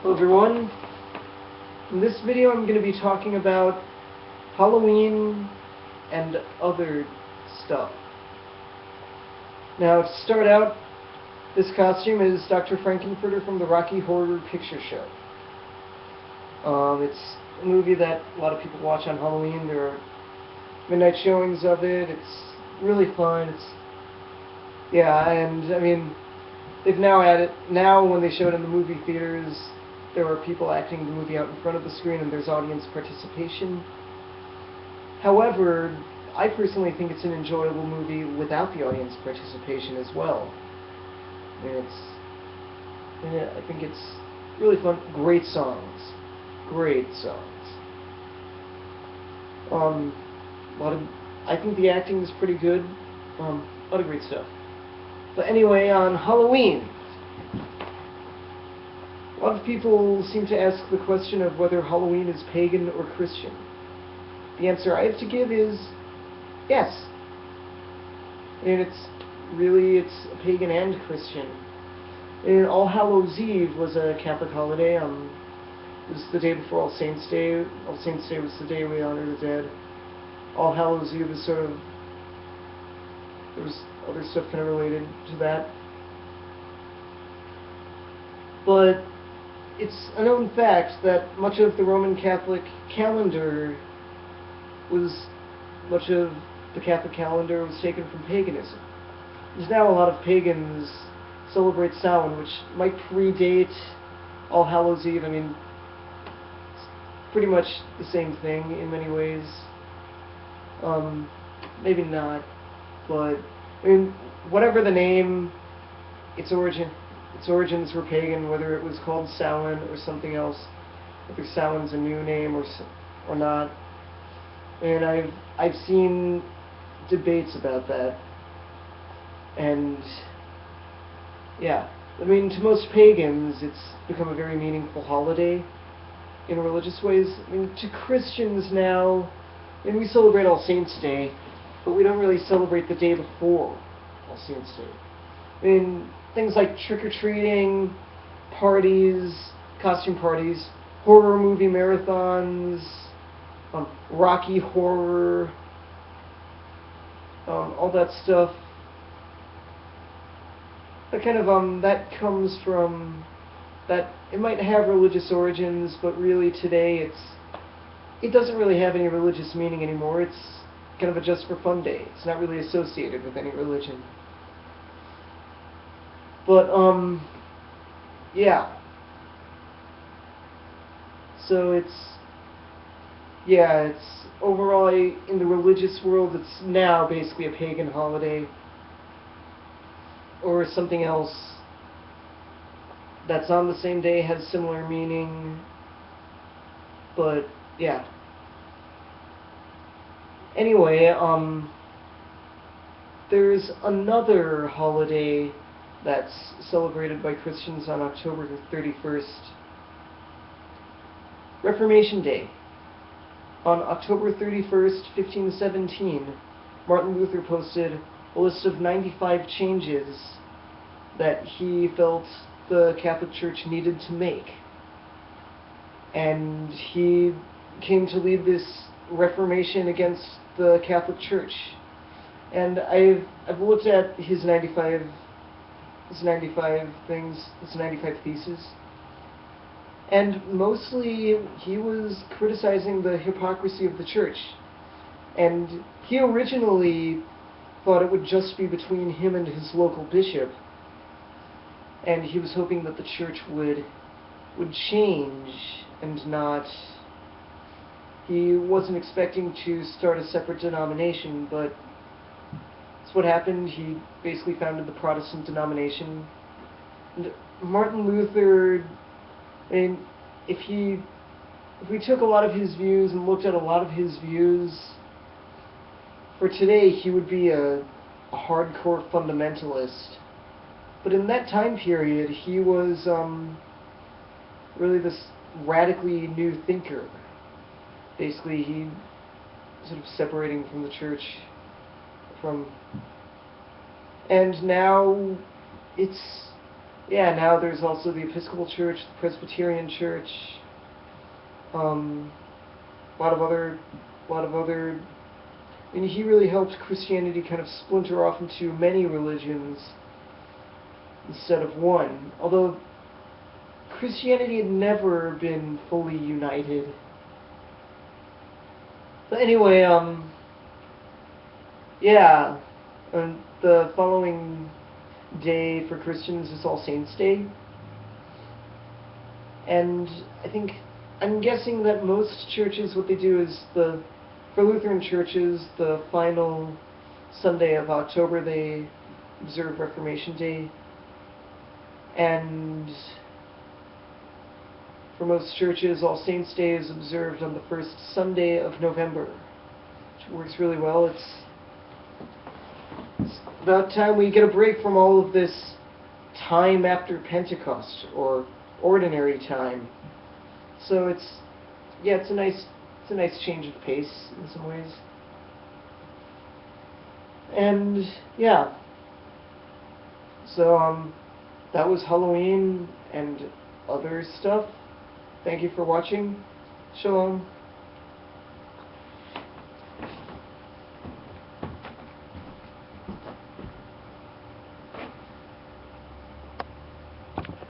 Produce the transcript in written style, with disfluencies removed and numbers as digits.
Hello everyone. In this video I'm going to be talking about Halloween and other stuff. Now to start out, this costume is Dr. Frankenfurter from the Rocky Horror Picture Show. It's a movie that a lot of people watch on Halloween. There are midnight showings of it. It's really fun. And I mean, they've now added, when they show it in the movie theaters, there are people acting the movie out in front of the screen and there's audience participation. However, I personally think it's an enjoyable movie without the audience participation as well. I think it's really fun. Great songs. Great songs. I think the acting is pretty good. A lot of great stuff. But anyway, on Halloween, a lot of people seem to ask the question of whether Halloween is pagan or Christian. The answer I have to give is yes. And it's a pagan and Christian. And All Hallows Eve was a Catholic holiday. It was the day before All Saints' Day. All Saints' Day was the day we honor the dead. All Hallows Eve is there was other stuff kind of related to that. But it's a known fact that much of the Roman Catholic calendar was taken from paganism. There's now a lot of pagans celebrate Samhain, which might predate All Hallows Eve. I mean, it's pretty much the same thing in many ways. Maybe not, but I mean, whatever the name, its origins were pagan, whether it was called Samhain or something else, whether Samhain's a new name or not. And I've seen debates about that. And yeah, I mean, to most pagans, it's become a very meaningful holiday in religious ways. I mean, to Christians now, and we celebrate All Saints' Day, but we don't really celebrate the day before All Saints' Day. I mean, things like trick-or-treating, parties, costume parties, horror movie marathons, Rocky Horror, all that stuff. That comes from that. It might have religious origins, but really today it doesn't really have any religious meaning anymore. It's kind of a just for fun day. It's not really associated with any religion. But yeah. So it's overall in the religious world, it's now basically a pagan holiday or something else that's on the same day, has similar meaning. But yeah. Anyway, there's another holiday that's celebrated by Christians on October 31st. Reformation Day. On October 31st, 1517, Martin Luther posted a list of 95 changes that he felt the Catholic Church needed to make. And he came to lead this reformation against the Catholic Church. And I've looked at his 95 theses, and mostly he was criticizing the hypocrisy of the church. And he originally thought it would just be between him and his local bishop, and he was hoping that the church would change and not. He wasn't expecting to start a separate denomination, but that's what happened. He basically founded the Protestant denomination. And Martin Luther, I mean, if we took a lot of his views and looked at a lot of his views, for today he would be a hardcore fundamentalist. But in that time period, he was really this radically new thinker. Basically, he sort of separating from the church, and now it's yeah, now there's also the Episcopal Church, the Presbyterian Church, a lot of other, I mean, he really helped Christianity kind of splinter off into many religions instead of one. Although Christianity had never been fully united. But anyway, yeah, and the following day for Christians is All Saints' Day. And I'm guessing that most churches, what they do is for Lutheran churches, the final Sunday of October, they observe Reformation Day. And for most churches, All Saints' Day is observed on the first Sunday of November, which works really well. It's about time we get a break from all of this time after Pentecost, or ordinary time. So it's a nice change of pace in some ways. And yeah, so that was Halloween and other stuff. Thank you for watching. Shalom.